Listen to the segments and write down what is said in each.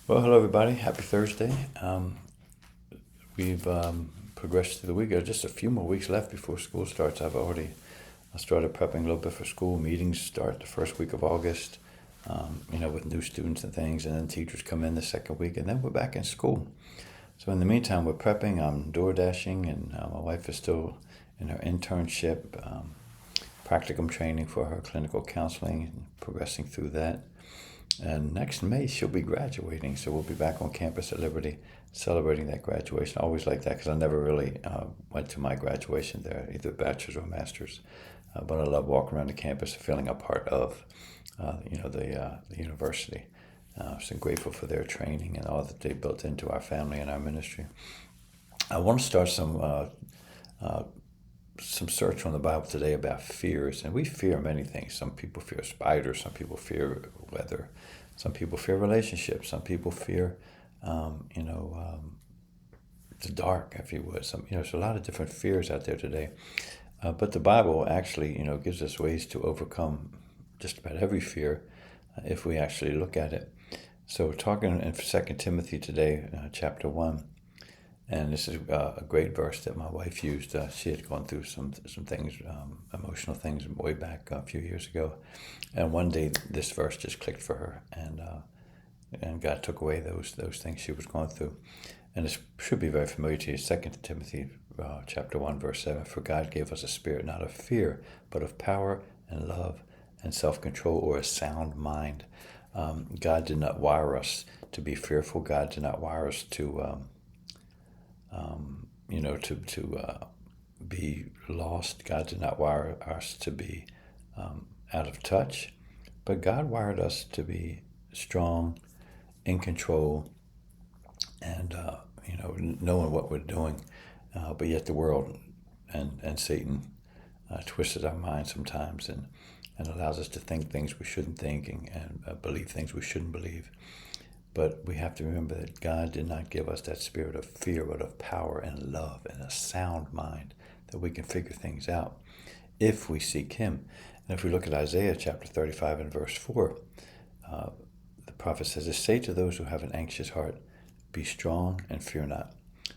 Well, hello everybody. Happy Thursday. We've progressed through the week. There's just a few more weeks left before school starts. I started prepping a little bit for school. Meetings start the first week of August, with new students and things, and then teachers come in the second week, and then we're back in school. So in the meantime, we're prepping. I'm door dashing, and my wife is still in her internship, practicum training for her clinical counseling, and progressing through that. And next May, she'll be graduating, so we'll be back on campus at Liberty celebrating that graduation. I always like that because I never really went to my graduation there, either bachelor's or master's. But I love walking around the campus and feeling a part of, the university. So I'm grateful for their training and all that they built into our family and our ministry. I want to start some search on the Bible today about fears, and we fear many things. Some people fear spiders, some people fear weather, some people fear relationships, some people fear, the dark, if you would. There's a lot of different fears out there today. But the Bible actually, gives us ways to overcome just about every fear if we actually look at it. So we're talking in 2 Timothy today, chapter 1. And this is a great verse that my wife used. She had gone through some things, emotional things, way back a few years ago. And one day, this verse just clicked for her, and God took away those things she was going through. And this should be very familiar to you. 2 Timothy chapter 1, verse 7. For God gave us a spirit not of fear, but of power and love and self-control, or a sound mind. God did not wire us to be fearful. God did not wire us to be lost. God did not wire us to be out of touch, but God wired us to be strong, in control, and knowing what we're doing. But yet the world and Satan twisted our minds sometimes and allows us to think things we shouldn't think, and believe things we shouldn't believe. But we have to remember that God did not give us that spirit of fear, but of power and love and a sound mind that we can figure things out if we seek Him. And if we look at Isaiah chapter 35 and verse 4, the prophet says, say to those who have an anxious heart, be strong and fear not.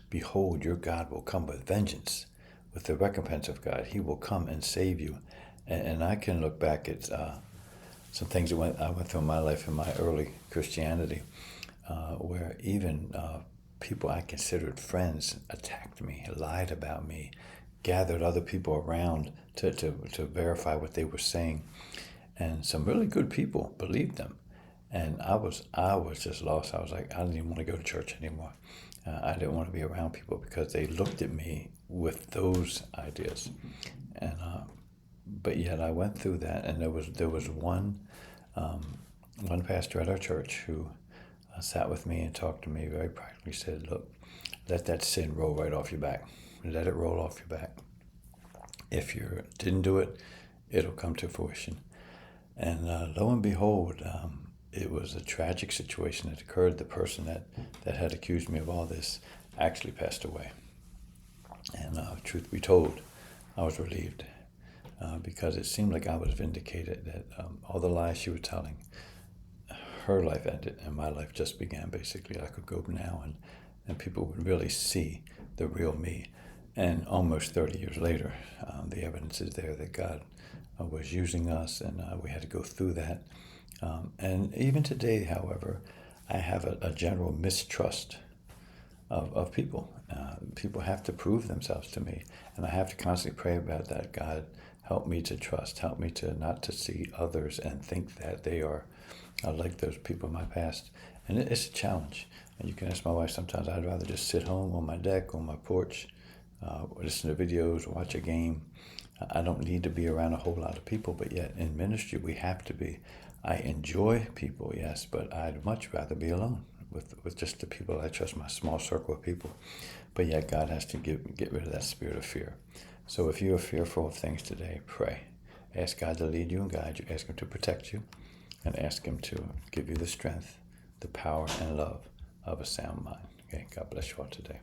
Behold, your God will come with vengeance, with the recompense of God. He will come and save you. And I can look back at some things that I went through in my life in my early Christianity, where even people I considered friends attacked me, lied about me, gathered other people around to verify what they were saying. And some really good people believed them. And I was just lost. I was like, I didn't even want to go to church anymore. I didn't want to be around people because they looked at me with those ideas. And but yet I went through that, and there was one pastor at our church who sat with me and talked to me very practically. Said, look, let that sin roll right off your back. Let it roll off your back. If you didn't do it, it'll come to fruition. And lo and behold, it was a tragic situation that occurred. The person that had accused me of all this actually passed away. And truth be told, I was relieved. Because it seemed like I was vindicated, that all the lies she was telling, her life ended and my life just began, basically. I could go now and people would really see the real me. And almost 30 years later, the evidence is there that God was using us, and we had to go through that. And even today, however, I have a general mistrust of people. People have to prove themselves to me, and I have to constantly pray about that. God, help me to trust. Help me to not to see others and think that they are like those people in my past. And it's a challenge. And you can ask my wife, sometimes I'd rather just sit home on my deck, on my porch, listen to videos, watch a game. I don't need to be around a whole lot of people, but yet in ministry we have to be. I enjoy people, yes, but I'd much rather be alone with just the people I trust, my small circle of people. But yet God has to get rid of that spirit of fear. So if you are fearful of things today, pray. Ask God to lead you and guide you. Ask Him to protect you, and ask Him to give you the strength, the power, and love of a sound mind. Okay, God bless you all today.